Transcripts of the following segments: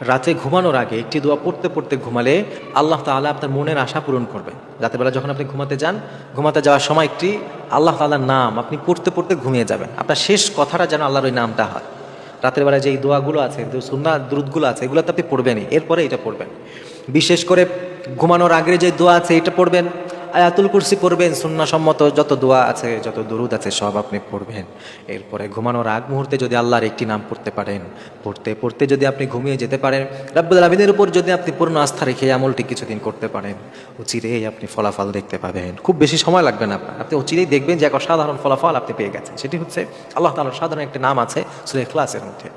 রাতে ঘুমানোর আগে একটি দোয়া পড়তে পড়তে ঘুমালে আল্লাহ তাআলা আপনার মনের আশা পূরণ করবে। রাতের বেলা যখন আপনি ঘুমাতে যান, ঘুমাতে যাওয়ার সময় একটি আল্লাহ তাআলার নাম আপনি পড়তে পড়তে ঘুমিয়ে যাবেন। আপনার শেষ কথাটা যেন আল্লাহর ওই নামটা হয়। রাতের বেলা যেই দোয়াগুলো আছে, যে সুন্নাত দুরূদগুলো আছে, এগুলো তো আপনি পড়বেনই, এরপরে এটা পড়বেন। বিশেষ করে ঘুমানোর আগে যে দোয়া আছে এটা পড়বেন, আয়াতুল কুরসি পড়বেন, সুন্নাহসম্মত যত দোয়া আছে, যত দুরূদ আছে সব আপনি পড়বেন। এরপরে ঘুমানোর আগ মুহূর্তে যদি আল্লাহর একটি নাম পড়তে পারেন, পড়তে পড়তে যদি আপনি ঘুমিয়ে যেতে পারেন, রাব্বুল আলামিনের উপর যদি আপনি পূর্ণ আস্থা রেখে আমলটি কিছুদিন করতে পারেন, অচিরেই আপনি ফলাফল দেখতে পাবেন। খুব বেশি সময় লাগবে না আপনার, আপনি অচিরেই দেখবেন যে এক অসাধারণ ফলাফল আপনি পেয়ে গেছেন। সেটি হচ্ছে আল্লাহ তাআলার সাধারণ একটি নাম আছে সূরা ইখলাসের মধ্যে।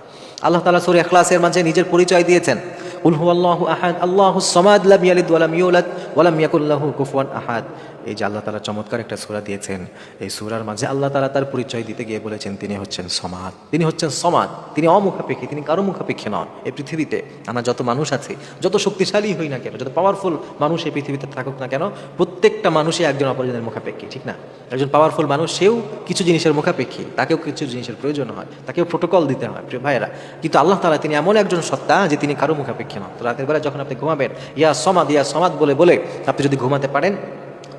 আল্লাহ তাআলা সূরা ইখলাসের মাঝে নিজের পরিচয় দিয়েছেন, কুল হুয়াল্লাহু আহাদ আল্লাহুস সামাদ লাম ইয়ালিদ ওয়া লাম ইউলাদ ওয়া লাম ইয়াকুল লাহু কুফুয়ান আহাদ। এই যে আল্লাহ তাআলা চমৎকার একটা সূরা দিয়েছেন, এই সূরার মাঝে আল্লাহ তাআলা তার পরিচয় দিতে গিয়ে বলেছেন তিনি হচ্ছেন সমাদ। তিনি হচ্ছেন সমাদ, তিনি অমুখাপেক্ষী, তিনি কারো মুখাপেক্ষী নন। এই পৃথিবীতে আমরা যত মানুষ আছি, যত শক্তিশালী হই না কেন, যত পাওয়ারফুল মানুষ এই পৃথিবীতে থাকুক না কেন, প্রত্যেকটা মানুষই একজন অপরজনের মুখাপেক্ষী, ঠিক না? একজন পাওয়ারফুল মানুষ, সেও কিছু জিনিসের মুখাপেক্ষী, তাকেও কিছু জিনিসের প্রয়োজন হয়, তাকেও প্রোটোকল দিতে হয়, প্রিয় ভাইয়েরা। কিন্তু আল্লাহ তাআলা তিনি এমন একজন সত্তা যে তিনি কারো মুখাপেক্ষী নন। তো রাতের বেলা যখন আপনি ঘুমাবেন, ইয়া সমাদ বলে বলে আপনি যদি ঘুমাতে পারেন,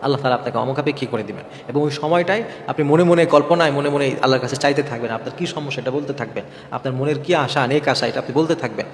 আল্লাহ তাআলা আপনাকে অমুখাপেক্ষী করে দিবেন। এবং ওই সময়টায় আপনি মনে মনে কল্পনায়, মনে মনে আল্লাহর কাছে চাইতে থাকবেন, আপনার কী সমস্যা এটা বলতে থাকবেন, আপনার মনের কী আশা, নেক আশা, এটা আপনি বলতে থাকবেন।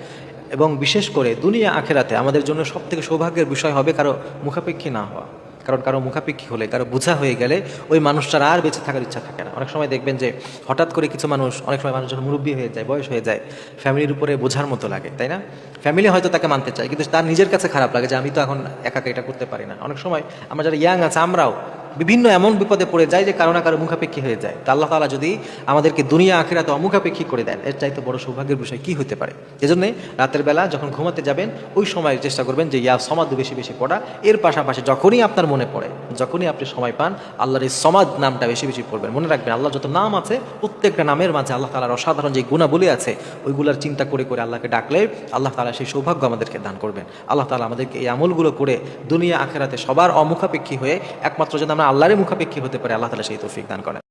এবং বিশেষ করে দুনিয়া আখেরাতে আমাদের জন্য সবথেকে সৌভাগ্যের বিষয় হবে কারো মুখাপেক্ষী না হওয়া। কারণ কারো মুখাপেক্ষী হলে, কারো বোঝা হয়ে গেলে ওই মানুষটার আর বেঁচে থাকার ইচ্ছা থাকে না। অনেক সময় দেখবেন যে হঠাৎ করে কিছু মানুষ, অনেক সময় মানুষ যখন মুরব্বী হয়ে যায়, বয়স হয়ে যায়, ফ্যামিলির উপরে বোঝার মতো লাগে, তাই না? ফ্যামিলি হয়তো তাকে মানতে চায়, কিন্তু তার নিজের কাছে খারাপ লাগে যে আমি তো এখন একা এটা করতে পারি না। অনেক সময় আমরা যারা ইয়াং আছে, আমরাও বিভিন্ন এমন বিপদে পড়ে যাই যে কারো না কারো মুখাপেক্ষী হয়ে যায়। তা আল্লাহ তাআলা যদি আমাদেরকে দুনিয়া আখিরাতে অমুখাপেক্ষী করে দেন, এর চাইতে বড় সৌভাগ্যের বিষয় কি হতে পারে? এজন্য রাতের বেলা যখন ঘুমাতে যাবেন, ওই সময় চেষ্টা করবেন যে ইয়া সমাদ বেশি বেশি পড়া। এর পাশাপাশি যখনই আপনার মনে পড়ে, যখনই আপনি সময় পান, আল্লাহর এই সমাদ নামটা বেশি বেশি পড়বেন। মনে রাখবেন, আল্লাহ যত নাম আছে, প্রত্যেকটা নামের মাঝে আল্লাহ তাআলার অসাধারণ যে গুণাবলী আছে, ওইগুলোর চিন্তা করে করে আল্লাহকে ডাকলে আল্লাহ তাআলা সেই সৌভাগ্য আমাদেরকে দান করবেন। আল্লাহ তাআলা আমাদেরকে এই আমলগুলো করে দুনিয়া আখিরাতে সবার অমুখাপেক্ষী হয়ে একমাত্র যেন আমরা আল্লাহরই মুখাপেক্ষী হতে পারে, আল্লাহ তাআলা সেই তৌফিক দান করেন।